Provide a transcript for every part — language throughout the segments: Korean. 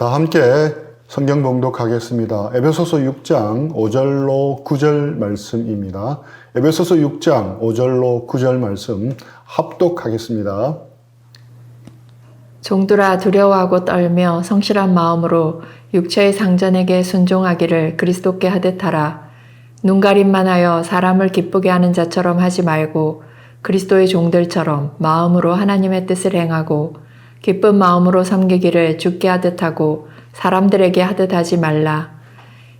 다 함께 성경 봉독하겠습니다. 에베소서 6장 5절로 9절 말씀입니다. 에베소서 6장 5절로 9절 말씀 합독하겠습니다. 종들아 두려워하고 떨며 성실한 마음으로 육체의 상전에게 순종하기를 그리스도께 하듯 하라. 눈가림만 하여 사람을 기쁘게 하는 자처럼 하지 말고 그리스도의 종들처럼 마음으로 하나님의 뜻을 행하고 기쁜 마음으로 섬기기를 주께 하듯 하고 사람들에게 하듯 하지 말라.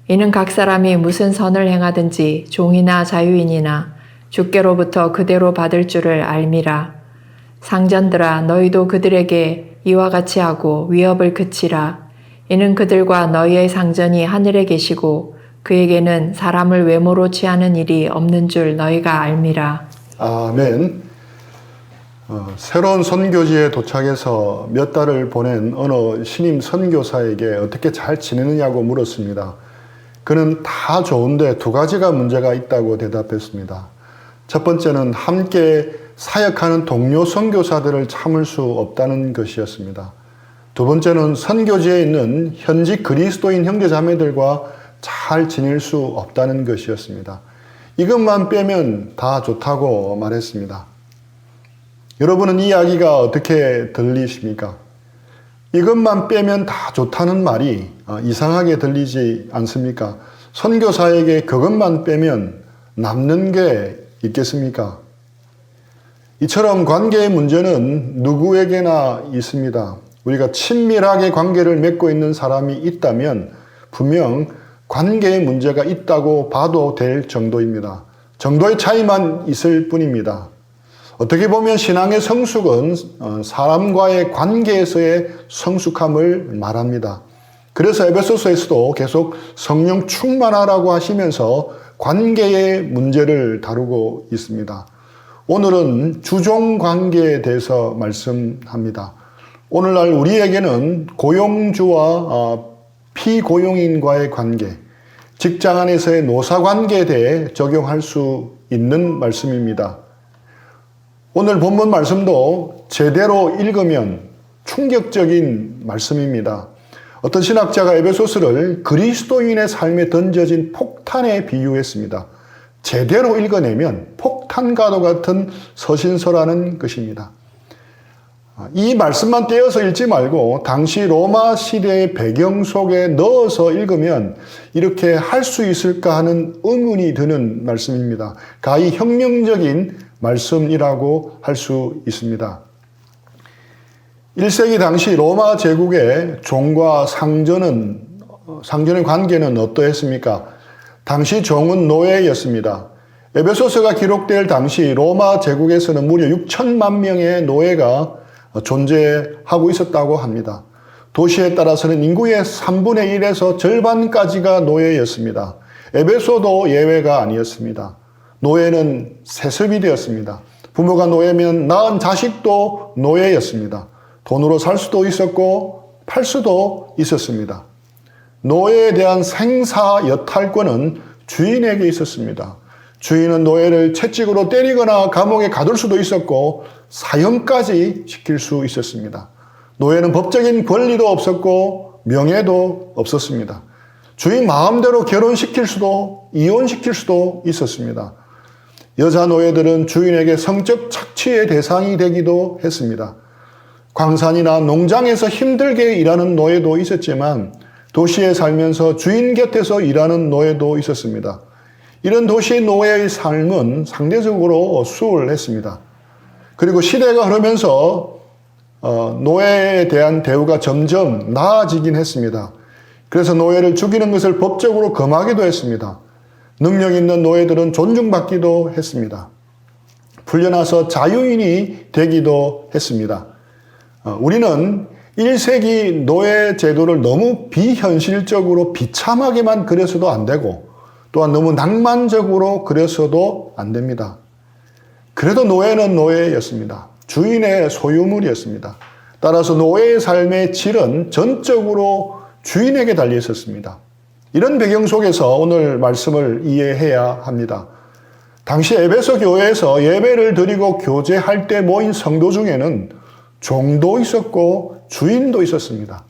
이는 각 사람이 무슨 선을 행하든지 종이나 자유인이나 주께로부터 그대로 받을 줄을 알미라. 상전들아 너희도 그들에게 이와 같이 하고 위협을 그치라. 이는 그들과 너희의 상전이 하늘에 계시고 그에게는 사람을 외모로 취하는 일이 없는 줄 너희가 알미라. 아멘. 새로운 선교지에 도착해서 몇 달을 보낸 어느 신임 선교사에게 어떻게 잘 지내느냐고 물었습니다. 그는 다 좋은데 두 가지가 문제가 있다고 대답했습니다. 첫 번째는 함께 사역하는 동료 선교사들을 참을 수 없다는 것이었습니다. 두 번째는 선교지에 있는 현지 그리스도인 형제자매들과 잘 지낼 수 없다는 것이었습니다. 이것만 빼면 다 좋다고 말했습니다. 여러분은 이 이야기가 어떻게 들리십니까? 이것만 빼면 다 좋다는 말이 이상하게 들리지 않습니까? 선교사에게 그것만 빼면 남는 게 있겠습니까? 이처럼 관계의 문제는 누구에게나 있습니다. 우리가 친밀하게 관계를 맺고 있는 사람이 있다면 분명 관계의 문제가 있다고 봐도 될 정도입니다. 정도의 차이만 있을 뿐입니다. 어떻게 보면 신앙의 성숙은 사람과의 관계에서의 성숙함을 말합니다. 그래서 에베소서에서도 계속 성령 충만하라고 하시면서 관계의 문제를 다루고 있습니다. 오늘은 주종 관계에 대해서 말씀합니다. 오늘날 우리에게는 고용주와 피고용인과의 관계, 직장 안에서의 노사 관계에 대해 적용할 수 있는 말씀입니다. 오늘 본문 말씀도 제대로 읽으면 충격적인 말씀입니다. 어떤 신학자가 에베소서를 그리스도인의 삶에 던져진 폭탄에 비유했습니다. 제대로 읽어내면 폭탄과도 같은 서신서라는 것입니다. 이 말씀만 떼어서 읽지 말고 당시 로마 시대의 배경 속에 넣어서 읽으면 이렇게 할 수 있을까 하는 의문이 드는 말씀입니다. 가히 혁명적인 말씀이라고 할 수 있습니다. 1세기 당시 로마 제국의 종과 상전의 관계는 어떠했습니까? 당시 종은 노예였습니다. 에베소서가 기록될 당시 로마 제국에서는 무려 6천만 명의 노예가 존재하고 있었다고 합니다. 도시에 따라서는 인구의 3분의 1에서 절반까지가 노예였습니다. 에베소도 예외가 아니었습니다. 노예는 세습이 되었습니다. 부모가 노예면 낳은 자식도 노예였습니다. 돈으로 살 수도 있었고 팔 수도 있었습니다. 노예에 대한 생사 여탈권은 주인에게 있었습니다. 주인은 노예를 채찍으로 때리거나 감옥에 가둘 수도 있었고 사형까지 시킬 수 있었습니다. 노예는 법적인 권리도 없었고 명예도 없었습니다. 주인 마음대로 결혼시킬 수도 이혼시킬 수도 있었습니다. 여자 노예들은 주인에게 성적 착취의 대상이 되기도 했습니다. 광산이나 농장에서 힘들게 일하는 노예도 있었지만 도시에 살면서 주인 곁에서 일하는 노예도 있었습니다. 이런 도시 노예의 삶은 상대적으로 수월했습니다. 그리고 시대가 흐르면서 노예에 대한 대우가 점점 나아지긴 했습니다. 그래서 노예를 죽이는 것을 법적으로 금하기도 했습니다. 능력 있는 노예들은 존중받기도 했습니다. 풀려나서 자유인이 되기도 했습니다. 우리는 1세기 노예 제도를 너무 비현실적으로 비참하게만 그려서도 안 되고 또한 너무 낭만적으로 그려서도 안 됩니다. 그래도 노예는 노예였습니다. 주인의 소유물이었습니다. 따라서 노예의 삶의 질은 전적으로 주인에게 달려 있었습니다. 이런 배경 속에서 오늘 말씀을 이해해야 합니다. 당시 에베소 교회에서 예배를 드리고 교제할 때 모인 성도 중에는 종도 있었고 주인도 있었습니다.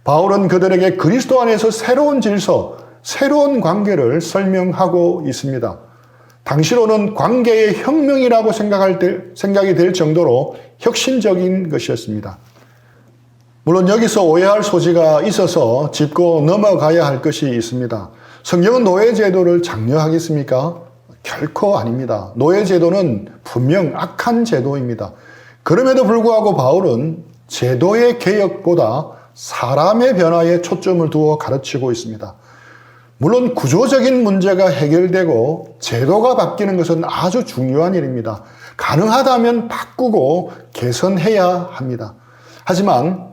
바울은 그들에게 그리스도 안에서 새로운 질서, 새로운 관계를 설명하고 있습니다. 당시로는 관계의 혁명이라고 생각이 될 정도로 혁신적인 것이었습니다. 물론 여기서 오해할 소지가 있어서 짚고 넘어가야 할 것이 있습니다. 성경은 노예제도를 장려하겠습니까? 결코 아닙니다. 노예제도는 분명 악한 제도입니다. 그럼에도 불구하고 바울은 제도의 개혁보다 사람의 변화에 초점을 두어 가르치고 있습니다. 물론 구조적인 문제가 해결되고 제도가 바뀌는 것은 아주 중요한 일입니다. 가능하다면 바꾸고 개선해야 합니다. 하지만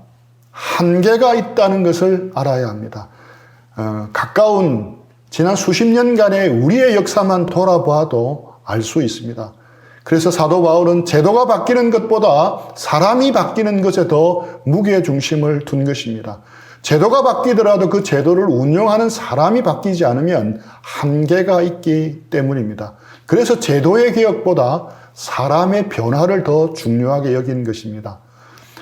한계가 있다는 것을 알아야 합니다. 가까운 지난 수십 년간의 우리의 역사만 돌아봐도 알 수 있습니다. 그래서 사도 바울은 제도가 바뀌는 것보다 사람이 바뀌는 것에 더 무게중심을 둔 것입니다. 제도가 바뀌더라도 그 제도를 운영하는 사람이 바뀌지 않으면 한계가 있기 때문입니다. 그래서 제도의 개혁보다 사람의 변화를 더 중요하게 여긴 것입니다.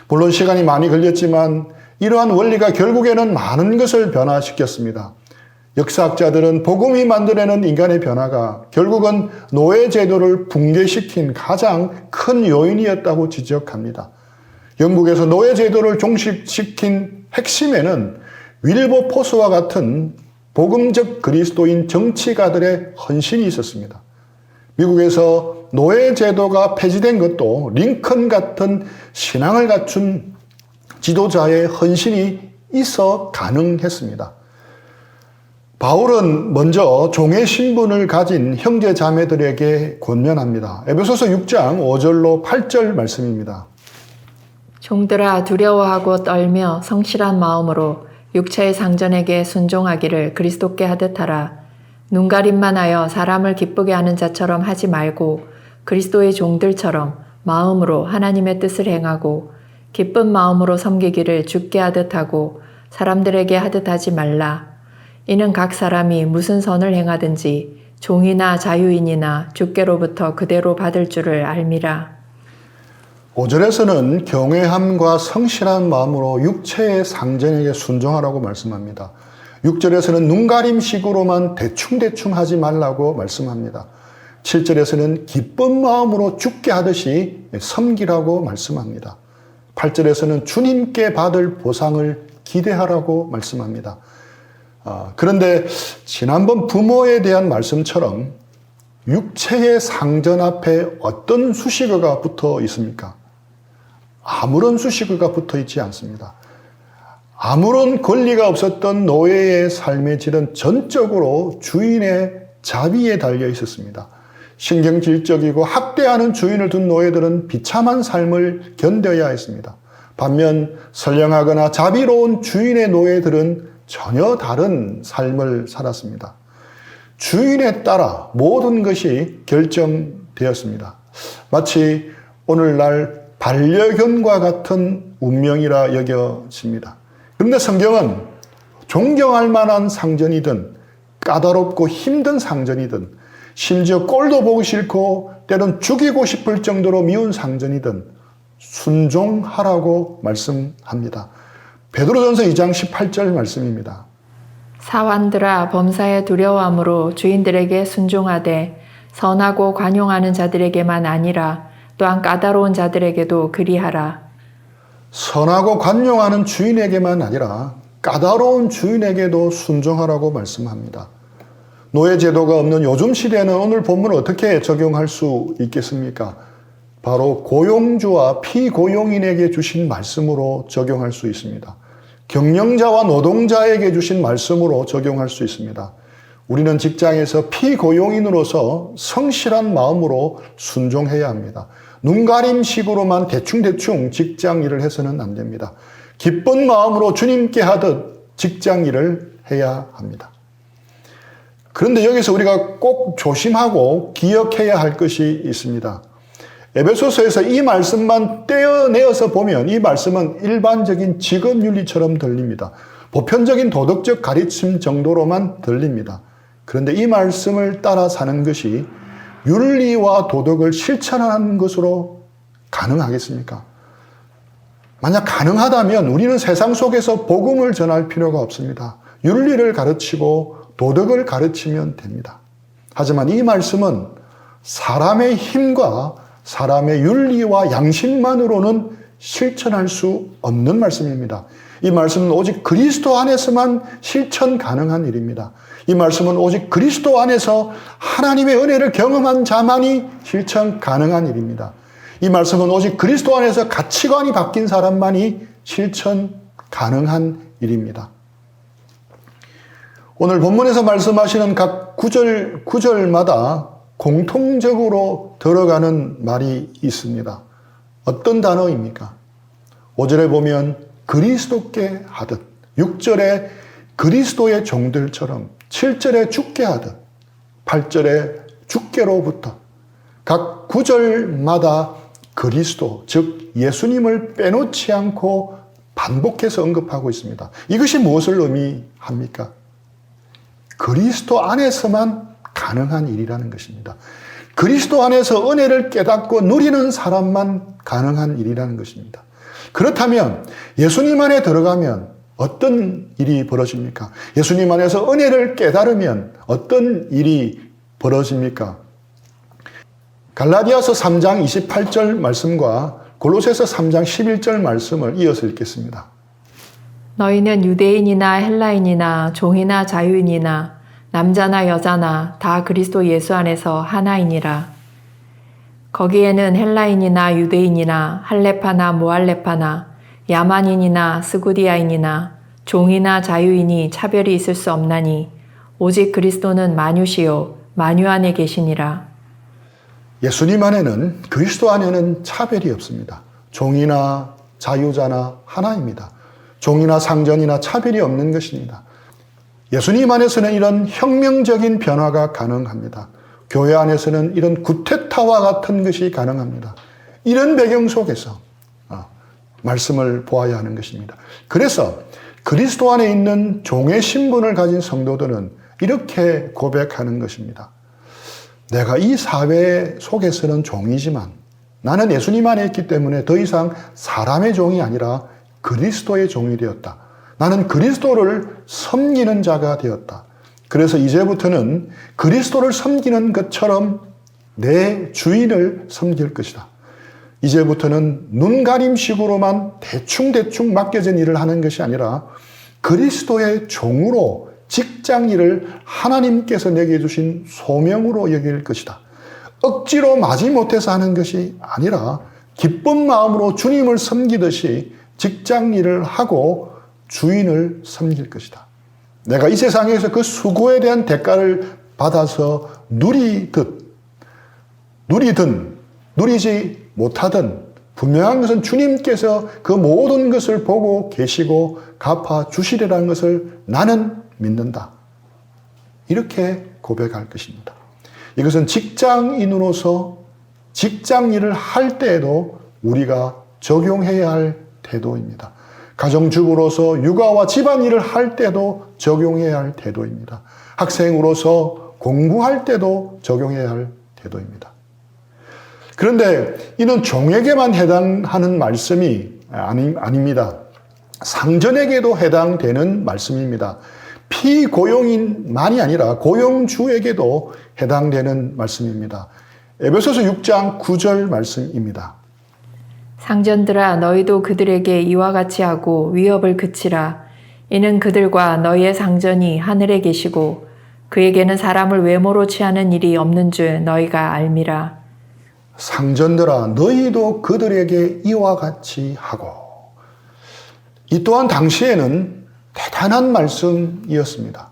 물론 시간이 많이 걸렸지만 이러한 원리가 결국에는 많은 것을 변화시켰습니다. 역사학자들은 복음이 만들어내는 인간의 변화가 결국은 노예제도를 붕괴시킨 가장 큰 요인이었다고 지적합니다. 영국에서 노예제도를 종식시킨 핵심에는 윌버포스와 같은 복음적 그리스도인 정치가들의 헌신이 있었습니다. 미국에서 노예제도가 폐지된 것도 링컨 같은 신앙을 갖춘 지도자의 헌신이 있어 가능했습니다. 바울은 먼저 종의 신분을 가진 형제 자매들에게 권면합니다. 에베소서 6장 5절로 8절 말씀입니다. 종들아 두려워하고 떨며 성실한 마음으로 육체의 상전에게 순종하기를 그리스도께 하듯 하라. 눈가림만 하여 사람을 기쁘게 하는 자처럼 하지 말고 그리스도의 종들처럼 마음으로 하나님의 뜻을 행하고 기쁜 마음으로 섬기기를 주께 하듯 하고 사람들에게 하듯 하지 말라. 이는 각 사람이 무슨 선을 행하든지 종이나 자유인이나 주께로부터 그대로 받을 줄을 알미라. 5절에서는 경외함과 성실한 마음으로 육체의 상전에게 순종하라고 말씀합니다. 6절에서는 눈가림식으로만 대충대충 하지 말라고 말씀합니다. 7절에서는 기쁜 마음으로 주께 하듯이 섬기라고 말씀합니다. 8절에서는 주님께 받을 보상을 기대하라고 말씀합니다. 그런데 지난번 부모에 대한 말씀처럼 육체의 상전 앞에 어떤 수식어가 붙어 있습니까? 아무런 수식어가 붙어 있지 않습니다. 아무런 권리가 없었던 노예의 삶의 질은 전적으로 주인의 자비에 달려 있었습니다. 신경질적이고 학대하는 주인을 둔 노예들은 비참한 삶을 견뎌야 했습니다. 반면 선량하거나 자비로운 주인의 노예들은 전혀 다른 삶을 살았습니다. 주인에 따라 모든 것이 결정되었습니다. 마치 오늘날 반려견과 같은 운명이라 여겨집니다. 그런데 성경은 존경할 만한 상전이든 까다롭고 힘든 상전이든 심지어 꼴도 보기 싫고 때론 죽이고 싶을 정도로 미운 상전이든 순종하라고 말씀합니다. 베드로전서 2장 18절 말씀입니다. 사환들아 범사에 두려워함으로 주인들에게 순종하되 선하고 관용하는 자들에게만 아니라 또한 까다로운 자들에게도 그리하라. 선하고 관용하는 주인에게만 아니라 까다로운 주인에게도 순종하라고 말씀합니다. 노예제도가 없는 요즘 시대에는 오늘 본문을 어떻게 적용할 수 있겠습니까? 바로 고용주와 피고용인에게 주신 말씀으로 적용할 수 있습니다. 경영자와 노동자에게 주신 말씀으로 적용할 수 있습니다. 우리는 직장에서 피고용인으로서 성실한 마음으로 순종해야 합니다. 눈가림식으로만 대충대충 직장 일을 해서는 안 됩니다. 기쁜 마음으로 주님께 하듯 직장 일을 해야 합니다. 그런데 여기서 우리가 꼭 조심하고 기억해야 할 것이 있습니다. 에베소서에서 이 말씀만 떼어내어서 보면 이 말씀은 일반적인 직업윤리처럼 들립니다. 보편적인 도덕적 가르침 정도로만 들립니다. 그런데 이 말씀을 따라 사는 것이 윤리와 도덕을 실천하는 것으로 가능하겠습니까? 만약 가능하다면 우리는 세상 속에서 복음을 전할 필요가 없습니다. 윤리를 가르치고 도덕을 가르치면 됩니다. 하지만 이 말씀은 사람의 힘과 사람의 윤리와 양심만으로는 실천할 수 없는 말씀입니다. 이 말씀은 오직 그리스도 안에서만 실천 가능한 일입니다. 이 말씀은 오직 그리스도 안에서 하나님의 은혜를 경험한 자만이 실천 가능한 일입니다. 이 말씀은 오직 그리스도 안에서 가치관이 바뀐 사람만이 실천 가능한 일입니다. 오늘 본문에서 말씀하시는 각 구절마다 공통적으로 들어가는 말이 있습니다. 어떤 단어입니까? 5절에 보면 그리스도께 하듯, 6절에 그리스도의 종들처럼, 7절에 죽게 하듯, 8절에 죽게로부터 각 구절마다 그리스도, 즉 예수님을 빼놓지 않고 반복해서 언급하고 있습니다. 이것이 무엇을 의미합니까? 그리스도 안에서만 가능한 일이라는 것입니다. 그리스도 안에서 은혜를 깨닫고 누리는 사람만 가능한 일이라는 것입니다. 그렇다면 예수님 안에 들어가면 어떤 일이 벌어집니까? 예수님 안에서 은혜를 깨달으면 어떤 일이 벌어집니까? 갈라디아서 3장 28절 말씀과 골로새서 3장 11절 말씀을 이어서 읽겠습니다. 너희는 유대인이나 헬라인이나 종이나 자유인이나 남자나 여자나 다 그리스도 예수 안에서 하나이니라. 거기에는 헬라인이나 유대인이나 할레파나 무할레파나 야만인이나 스구디아인이나 종이나 자유인이 차별이 있을 수 없나니 오직 그리스도는 만유시요 만유 안에 계시니라. 예수님 안에는, 그리스도 안에는 차별이 없습니다. 종이나 자유자나 하나입니다. 종이나 상전이나 차별이 없는 것입니다. 예수님 안에서는 이런 혁명적인 변화가 가능합니다. 교회 안에서는 이런 구테타와 같은 것이 가능합니다. 이런 배경 속에서 말씀을 보아야 하는 것입니다. 그래서 그리스도 안에 있는 종의 신분을 가진 성도들은 이렇게 고백하는 것입니다. 내가 이 사회 속에서는 종이지만 나는 예수님 안에 있기 때문에 더 이상 사람의 종이 아니라 그리스도의 종이 되었다. 나는 그리스도를 섬기는 자가 되었다. 그래서 이제부터는 그리스도를 섬기는 것처럼 내 주인을 섬길 것이다. 이제부터는 눈가림식으로만 대충대충 맡겨진 일을 하는 것이 아니라 그리스도의 종으로 직장 일을 하나님께서 내게 주신 소명으로 여길 것이다. 억지로 마지못해서 하는 것이 아니라 기쁜 마음으로 주님을 섬기듯이 직장 일을 하고 주인을 섬길 것이다. 내가 이 세상에서 그 수고에 대한 대가를 받아서 누리든 누리지 못하든 분명한 것은 주님께서 그 모든 것을 보고 계시고 갚아 주시리라는 것을 나는 믿는다. 이렇게 고백할 것입니다. 이것은 직장인으로서 직장 일을 할 때에도 우리가 적용해야 할 태도입니다. 가정주부로서 육아와 집안일을 할 때도 적용해야 할 태도입니다. 학생으로서 공부할 때도 적용해야 할 태도입니다. 그런데 이는 종에게만 해당하는 말씀이 아닙니다. 상전에게도 해당되는 말씀입니다. 피고용인만이 아니라 고용주에게도 해당되는 말씀입니다. 에베소서 6장 9절 말씀입니다. 상전들아 너희도 그들에게 이와 같이 하고 위협을 그치라. 이는 그들과 너희의 상전이 하늘에 계시고 그에게는 사람을 외모로 취하는 일이 없는 줄 너희가 알미라. 상전들아 너희도 그들에게 이와 같이 하고. 이 또한 당시에는 대단한 말씀이었습니다.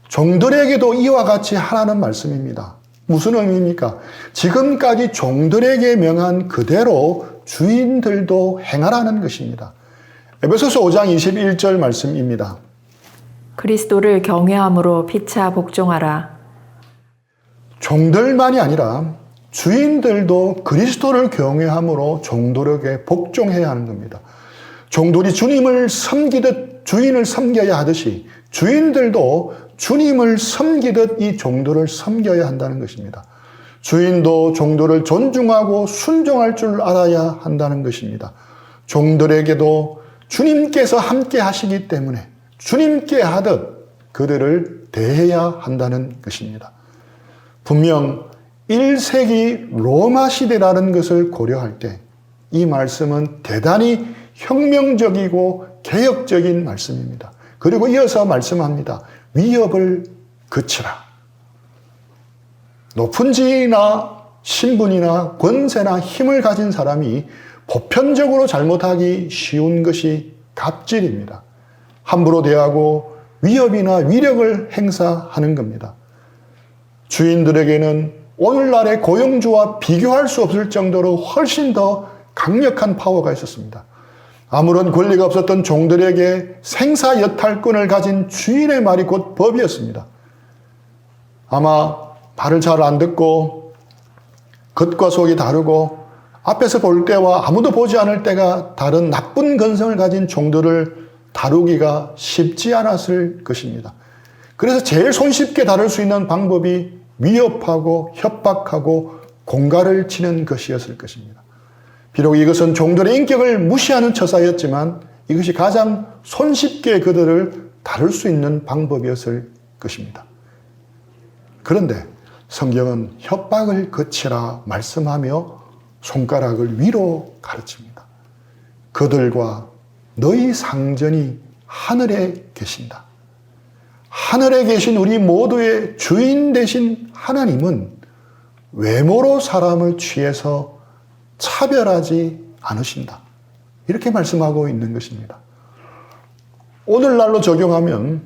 종들에게도 이와 같이 하라는 말씀입니다. 무슨 의미입니까? 지금까지 종들에게 명한 그대로 주인들도 행하라는 것입니다. 에베소서 5장 21절 말씀입니다. 그리스도를 경외함으로 피차 복종하라. 종들만이 아니라 주인들도 그리스도를 경외함으로 종들에게 복종해야 하는 겁니다. 종들이 주님을 섬기듯 주인을 섬겨야 하듯이 주인들도 주님을 섬기듯 이 종들을 섬겨야 한다는 것입니다. 주인도 종들을 존중하고 순종할 줄 알아야 한다는 것입니다. 종들에게도 주님께서 함께 하시기 때문에 주님께 하듯 그들을 대해야 한다는 것입니다. 분명 1세기 로마 시대라는 것을 고려할 때 이 말씀은 대단히 혁명적이고 개혁적인 말씀입니다. 그리고 이어서 말씀합니다. 위협을 그치라. 높은 지위나 신분이나 권세나 힘을 가진 사람이 보편적으로 잘못하기 쉬운 것이 갑질입니다. 함부로 대하고 위협이나 위력을 행사하는 겁니다. 주인들에게는 오늘날의 고용주와 비교할 수 없을 정도로 훨씬 더 강력한 파워가 있었습니다. 아무런 권리가 없었던 종들에게 생사여탈권을 가진 주인의 말이 곧 법이었습니다. 아마 말을 잘 안 듣고 겉과 속이 다르고 앞에서 볼 때와 아무도 보지 않을 때가 다른 나쁜 건성을 가진 종들을 다루기가 쉽지 않았을 것입니다. 그래서 제일 손쉽게 다룰 수 있는 방법이 위협하고 협박하고 공갈을 치는 것이었을 것입니다. 비록 이것은 종들의 인격을 무시하는 처사였지만 이것이 가장 손쉽게 그들을 다룰 수 있는 방법이었을 것입니다. 그런데 성경은 협박을 그치라 말씀하며 손가락을 위로 가르칩니다. 그들과 너희 상전이 하늘에 계신다. 하늘에 계신 우리 모두의 주인 되신 하나님은 외모로 사람을 취해서 차별하지 않으신다. 이렇게 말씀하고 있는 것입니다. 오늘날로 적용하면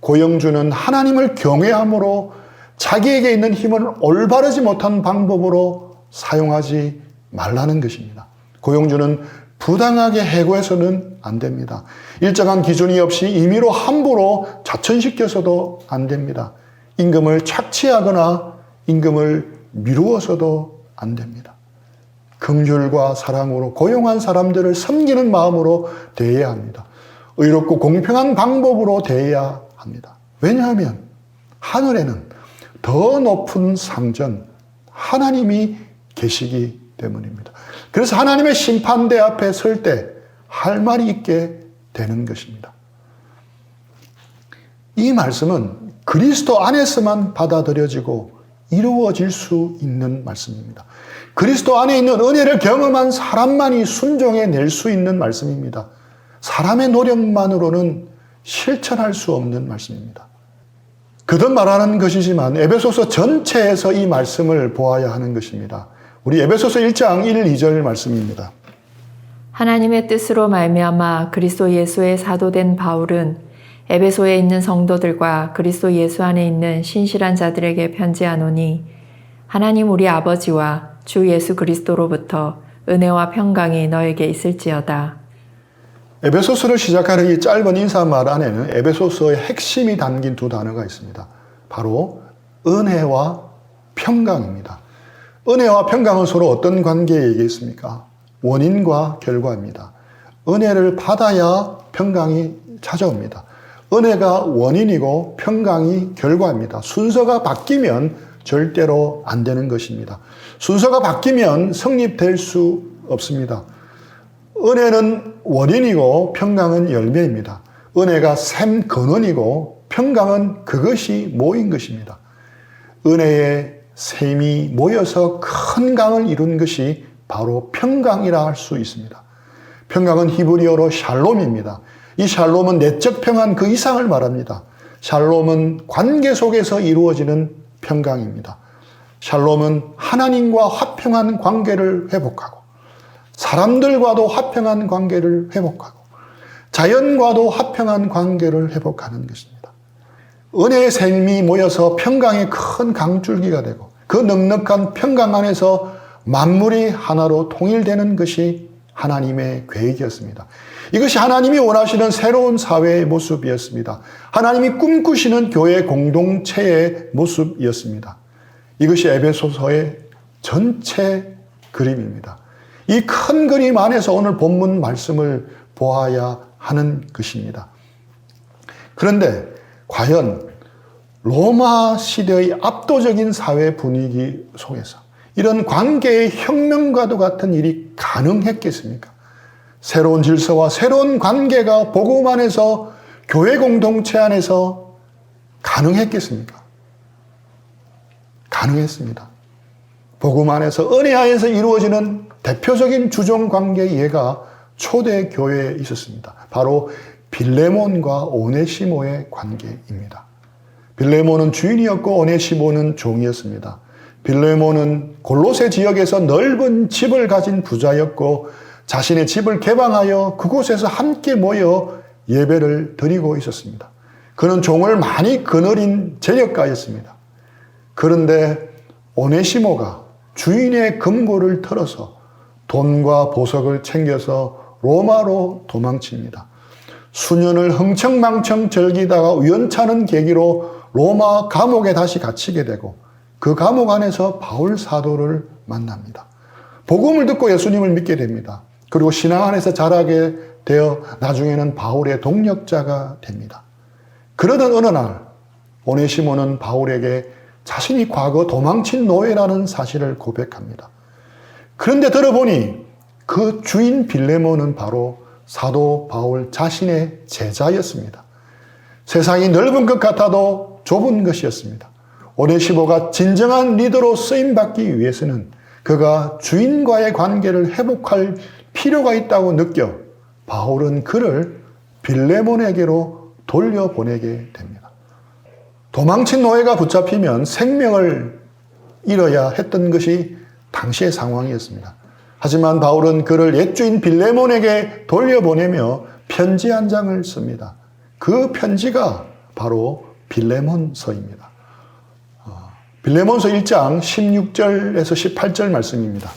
고영주는 하나님을 경외함으로 자기에게 있는 힘을 올바르지 못한 방법으로 사용하지 말라는 것입니다. 고용주는 부당하게 해고해서는 안 됩니다. 일정한 기준이 없이 임의로 함부로 자천시켜서도 안 됩니다. 임금을 착취하거나 임금을 미루어서도 안 됩니다. 긍휼과 사랑으로 고용한 사람들을 섬기는 마음으로 대해야 합니다. 의롭고 공평한 방법으로 대해야 합니다. 왜냐하면 하늘에는 더 높은 상전, 하나님이 계시기 때문입니다. 그래서 하나님의 심판대 앞에 설 때 할 말이 있게 되는 것입니다. 이 말씀은 그리스도 안에서만 받아들여지고 이루어질 수 있는 말씀입니다. 그리스도 안에 있는 은혜를 경험한 사람만이 순종해낼 수 있는 말씀입니다. 사람의 노력만으로는 실천할 수 없는 말씀입니다. 거듭 말하는 것이지만 에베소서 전체에서 이 말씀을 보아야 하는 것입니다. 우리 에베소서 1장 1, 2절 말씀입니다. 하나님의 뜻으로 말미암아 그리스도 예수의 사도된 바울은 에베소에 있는 성도들과 그리스도 예수 안에 있는 신실한 자들에게 편지하노니 하나님 우리 아버지와 주 예수 그리스도로부터 은혜와 평강이 너에게 있을지어다. 에베소서를 시작하는 이 짧은 인사말 안에는 에베소서의 핵심이 담긴 두 단어가 있습니다. 바로 은혜와 평강입니다. 은혜와 평강은 서로 어떤 관계에 있겠습니까? 원인과 결과입니다. 은혜를 받아야 평강이 찾아옵니다. 은혜가 원인이고 평강이 결과입니다. 순서가 바뀌면 절대로 안 되는 것입니다. 순서가 바뀌면 성립될 수 없습니다. 은혜는 원인이고 평강은 열매입니다. 은혜가 샘 근원이고 평강은 그것이 모인 것입니다. 은혜의 샘이 모여서 큰 강을 이룬 것이 바로 평강이라 할 수 있습니다. 평강은 히브리어로 샬롬입니다. 이 샬롬은 내적 평안 그 이상을 말합니다. 샬롬은 관계 속에서 이루어지는 평강입니다. 샬롬은 하나님과 화평한 관계를 회복하고 사람들과도 화평한 관계를 회복하고 자연과도 화평한 관계를 회복하는 것입니다. 은혜의 샘이 모여서 평강의 큰 강줄기가 되고 그 넉넉한 평강 안에서 만물이 하나로 통일되는 것이 하나님의 계획이었습니다. 이것이 하나님이 원하시는 새로운 사회의 모습이었습니다. 하나님이 꿈꾸시는 교회 공동체의 모습이었습니다. 이것이 에베소서의 전체 그림입니다. 이 큰 그림 안에서 오늘 본문 말씀을 보아야 하는 것입니다. 그런데 과연 로마 시대의 압도적인 사회 분위기 속에서 이런 관계의 혁명과도 같은 일이 가능했겠습니까? 새로운 질서와 새로운 관계가 복음 안에서 교회 공동체 안에서 가능했겠습니까? 가능했습니다. 복음 안에서 은혜 안에서 이루어지는 대표적인 주종 관계 이해가 초대 교회에 있었습니다. 바로 빌레몬과 오네시모의 관계입니다. 빌레몬은 주인이었고 오네시모는 종이었습니다. 빌레몬은 골로새 지역에서 넓은 집을 가진 부자였고 자신의 집을 개방하여 그곳에서 함께 모여 예배를 드리고 있었습니다. 그는 종을 많이 거느린 재력가였습니다. 그런데 오네시모가 주인의 금고를 털어서 돈과 보석을 챙겨서 로마로 도망칩니다. 수년을 흥청망청 즐기다가 우연찮은 계기로 로마 감옥에 다시 갇히게 되고 그 감옥 안에서 바울 사도를 만납니다. 복음을 듣고 예수님을 믿게 됩니다. 그리고 신앙 안에서 자라게 되어 나중에는 바울의 동력자가 됩니다. 그러던 어느 날 오네시모는 바울에게 자신이 과거 도망친 노예라는 사실을 고백합니다. 그런데 들어보니 그 주인 빌레몬은 바로 사도 바울 자신의 제자였습니다. 세상이 넓은 것 같아도 좁은 것이었습니다. 오네시모가 진정한 리더로 쓰임받기 위해서는 그가 주인과의 관계를 회복할 필요가 있다고 느껴 바울은 그를 빌레몬에게로 돌려보내게 됩니다. 도망친 노예가 붙잡히면 생명을 잃어야 했던 것이 당시의 상황이었습니다. 하지만 바울은 그를 옛주인 빌레몬에게 돌려보내며 편지 한 장을 씁니다. 그 편지가 바로 빌레몬서입니다. 빌레몬서 1장 16절에서 18절 말씀입니다.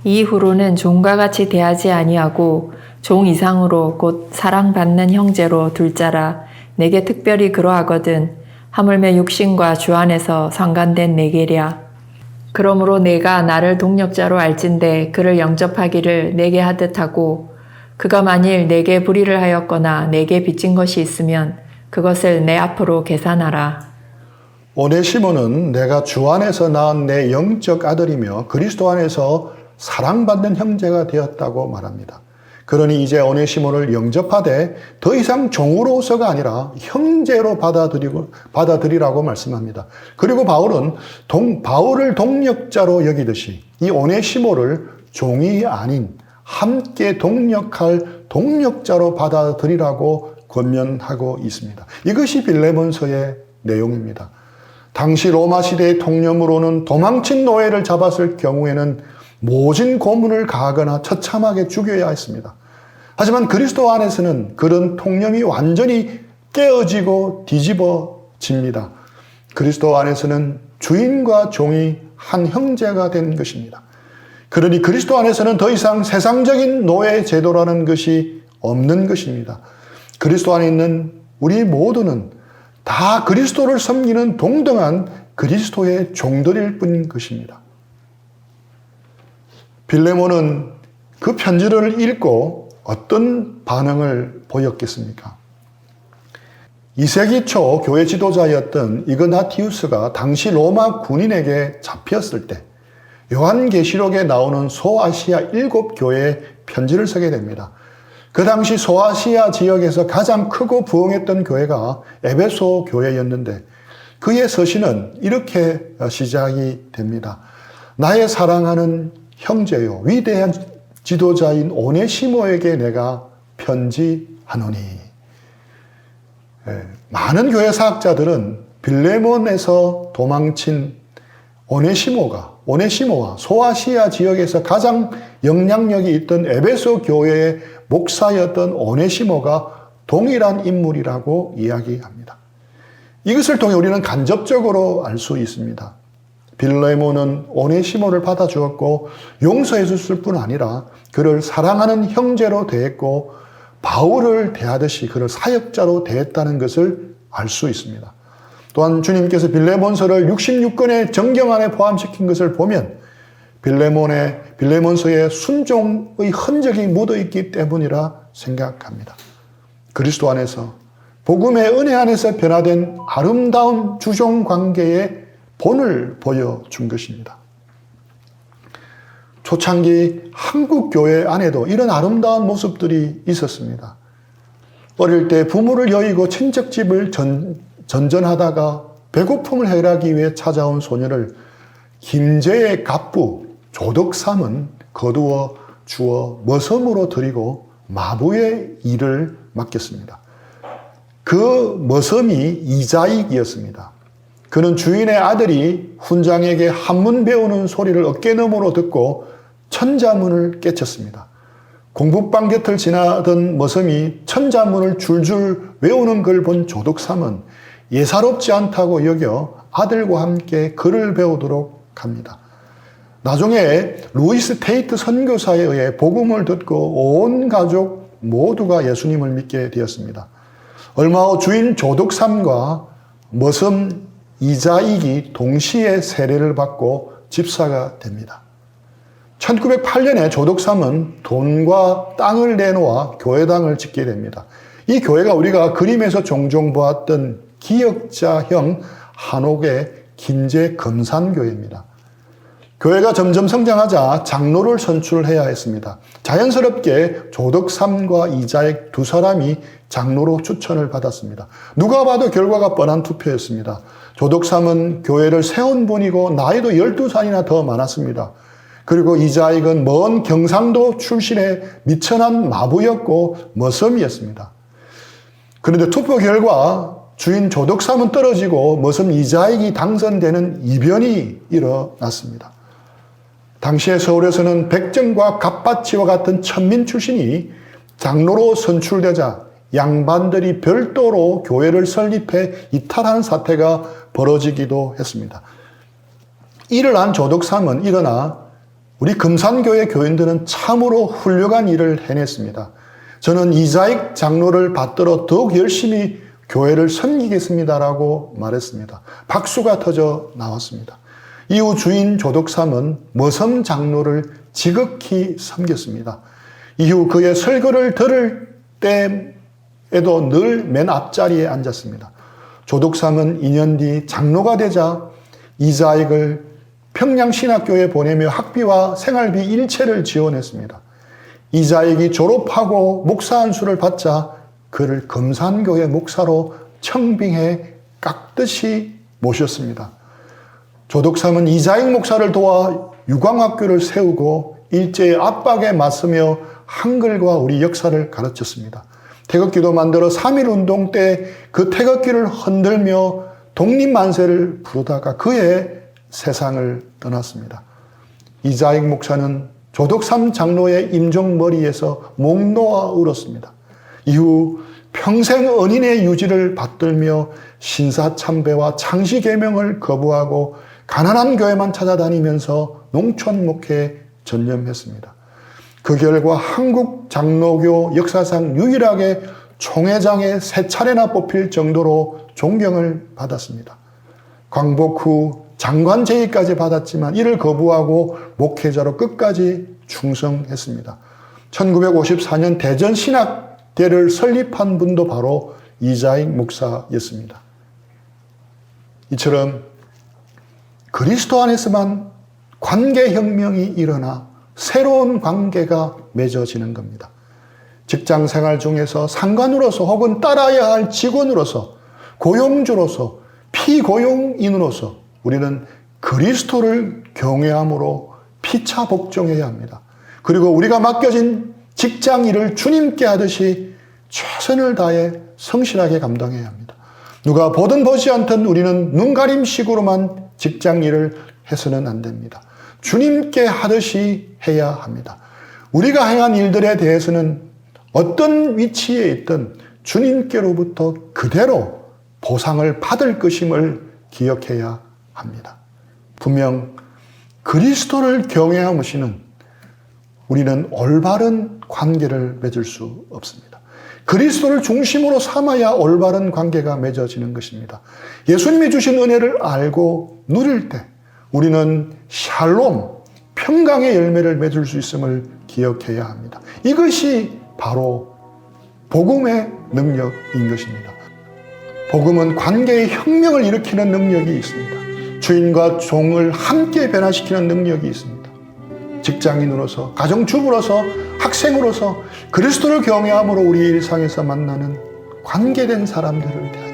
이후로는 종과 같이 대하지 아니하고 종 이상으로 곧 사랑받는 형제로 둘 자라 내게 특별히 그러하거든 하물며 육신과 주 안에서 상관된 내게랴. 그러므로 내가 나를 동력자로 알진대 그를 영접하기를 내게 하듯 하고 그가 만일 내게 불의를 하였거나 내게 빚진 것이 있으면 그것을 내 앞으로 계산하라. 오네시모는 내가 주 안에서 낳은 내 영적 아들이며 그리스도 안에서 사랑받는 형제가 되었다고 말합니다. 그러니 이제 오네시모를 영접하되 더 이상 종으로서가 아니라 형제로 받아들이라고 말씀합니다. 그리고 바울은 바울을 동력자로 여기듯이 이 오네시모를 종이 아닌 함께 동력할 동력자로 받아들이라고 권면하고 있습니다. 이것이 빌레몬서의 내용입니다. 당시 로마 시대의 통념으로는 도망친 노예를 잡았을 경우에는 모진 고문을 가하거나 처참하게 죽여야 했습니다. 하지만 그리스도 안에서는 그런 통념이 완전히 깨어지고 뒤집어집니다. 그리스도 안에서는 주인과 종이 한 형제가 된 것입니다. 그러니 그리스도 안에서는 더 이상 세상적인 노예 제도라는 것이 없는 것입니다. 그리스도 안에 있는 우리 모두는 다 그리스도를 섬기는 동등한 그리스도의 종들일 뿐인 것입니다. 빌레몬은 그 편지를 읽고 어떤 반응을 보였겠습니까? 2세기 초 교회 지도자였던 이그나티우스가 당시 로마 군인에게 잡혔을 때 요한계시록에 나오는 소아시아 7교회에 편지를 쓰게 됩니다. 그 당시 소아시아 지역에서 가장 크고 부흥했던 교회가 에베소 교회였는데 그의 서신은 이렇게 시작이 됩니다. 나의 사랑하는 형제요 위대한 지도자인 오네시모에게 내가 편지하노니. 많은 교회 사학자들은 빌레몬에서 도망친 오네시모와 소아시아 지역에서 가장 영향력이 있던 에베소 교회의 목사였던 오네시모가 동일한 인물이라고 이야기합니다. 이것을 통해 우리는 간접적으로 알 수 있습니다. 빌레몬은 오네시모를 받아주었고 용서해 줬을 뿐 아니라 그를 사랑하는 형제로 대했고 바울을 대하듯이 그를 사역자로 대했다는 것을 알 수 있습니다. 또한 주님께서 빌레몬서를 66권의 정경 안에 포함시킨 것을 보면 빌레몬서에 순종의 흔적이 묻어있기 때문이라 생각합니다. 그리스도 안에서 복음의 은혜 안에서 변화된 아름다운 주종 관계의 본을 보여준 것입니다. 초창기 한국 교회 안에도 이런 아름다운 모습들이 있었습니다. 어릴 때 부모를 여의고 친척집을 전전하다가 배고픔을 해결하기 위해 찾아온 소녀를 김제의 갑부 조덕삼은 거두어 주어 머섬으로 드리고 마부의 일을 맡겼습니다. 그 머섬이 이자익이었습니다. 그는 주인의 아들이 훈장에게 한문 배우는 소리를 어깨너머로 듣고 천자문을 깨쳤습니다. 공부방 곁을 지나던 머섬이 천자문을 줄줄 외우는 걸 본 조덕삼은 예사롭지 않다고 여겨 아들과 함께 글을 배우도록 합니다. 나중에 루이스 테이트 선교사에 의해 복음을 듣고 온 가족 모두가 예수님을 믿게 되었습니다. 얼마 후 주인 조덕삼과 머섬 이자익이 동시에 세례를 받고 집사가 됩니다. 1908년에 조덕삼은 돈과 땅을 내놓아 교회당을 짓게 됩니다. 이 교회가 우리가 그림에서 종종 보았던 기역자형 한옥의 김제 금산교회입니다. 교회가 점점 성장하자 장로를 선출해야 했습니다. 자연스럽게 조덕삼과 이자익 두 사람이 장로로 추천을 받았습니다. 누가 봐도 결과가 뻔한 투표였습니다. 조덕삼은 교회를 세운 분이고 나이도 12살이나 더 많았습니다. 그리고 이자익은 먼 경상도 출신의 미천한 마부였고 머섬이었습니다. 그런데 투표 결과 주인 조덕삼은 떨어지고 머섬 이자익이 당선되는 이변이 일어났습니다. 당시에 서울에서는 백정과 갑바치와 같은 천민 출신이 장로로 선출되자 양반들이 별도로 교회를 설립해 이탈하는 사태가 벌어지기도 했습니다. 이를 안 조덕삼은 일어나 우리 금산교회 교인들은 참으로 훌륭한 일을 해냈습니다. 저는 이자익 장로를 받들어 더욱 열심히 교회를 섬기겠습니다라고 말했습니다. 박수가 터져 나왔습니다. 이후 주인 조덕삼은 머섬 장로를 지극히 섬겼습니다. 이후 그의 설교를 들을 때에도 늘 맨 앞자리에 앉았습니다. 조덕삼은 2년 뒤 장로가 되자 이자익을 평양신학교에 보내며 학비와 생활비 일체를 지원했습니다. 이자익이 졸업하고 목사 안수를 받자 그를 금산교회 목사로 청빙해 깍듯이 모셨습니다. 조덕삼은 이자익 목사를 도와 유광학교를 세우고 일제의 압박에 맞서며 한글과 우리 역사를 가르쳤습니다. 태극기도 만들어 3.1운동 때 그 태극기를 흔들며 독립만세를 부르다가 그의 세상을 떠났습니다. 이자익 목사는 조덕삼 장로의 임종머리에서 목 놓아 울었습니다. 이후 평생 은인의 유지를 받들며 신사참배와 창시개명을 거부하고 가난한 교회만 찾아다니면서 농촌 목회에 전념했습니다. 그 결과 한국 장로교 역사상 유일하게 총회장에 3차례나 뽑힐 정도로 존경을 받았습니다. 광복 후 장관 제의까지 받았지만 이를 거부하고 목회자로 끝까지 충성했습니다. 1954년 대전신학대를 설립한 분도 바로 이자익 목사였습니다. 이처럼 그리스도 안에서만 관계혁명이 일어나 새로운 관계가 맺어지는 겁니다. 직장 생활 중에서 상관으로서 혹은 따라야 할 직원으로서 고용주로서 피고용인으로서 우리는 그리스도를 경외함으로 피차 복종해야 합니다. 그리고 우리가 맡겨진 직장 일을 주님께 하듯이 최선을 다해 성실하게 감당해야 합니다. 누가 보든 보지 않든 우리는 눈가림식으로만 직장 일을 해서는 안 됩니다. 주님께 하듯이 해야 합니다. 우리가 행한 일들에 대해서는 어떤 위치에 있든 주님께로부터 그대로 보상을 받을 것임을 기억해야 합니다. 분명 그리스도를 경외하시는 우리는 올바른 관계를 맺을 수 없습니다. 그리스도를 중심으로 삼아야 올바른 관계가 맺어지는 것입니다. 예수님이 주신 은혜를 알고 누릴 때 우리는 샬롬, 평강의 열매를 맺을 수 있음을 기억해야 합니다. 이것이 바로 복음의 능력인 것입니다. 복음은 관계의 혁명을 일으키는 능력이 있습니다. 주인과 종을 함께 변화시키는 능력이 있습니다. 직장인으로서, 가정주부로서, 학생으로서 그리스도를 경외함으로 우리 일상에서 만나는 관계된 사람들을 대하여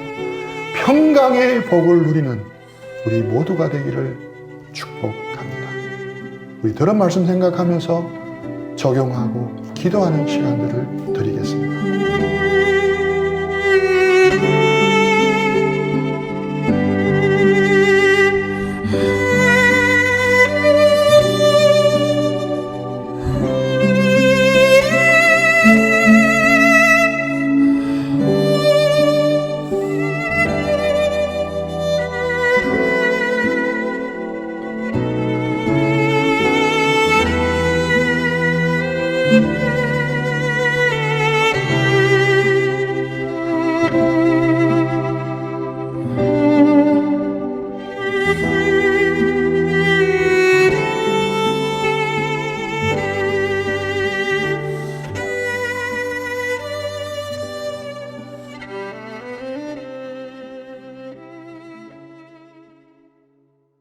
평강의 복을 누리는 우리 모두가 되기를 축복합니다. 우리 들은 말씀 생각하면서 적용하고 기도하는 시간들을 드리겠습니다.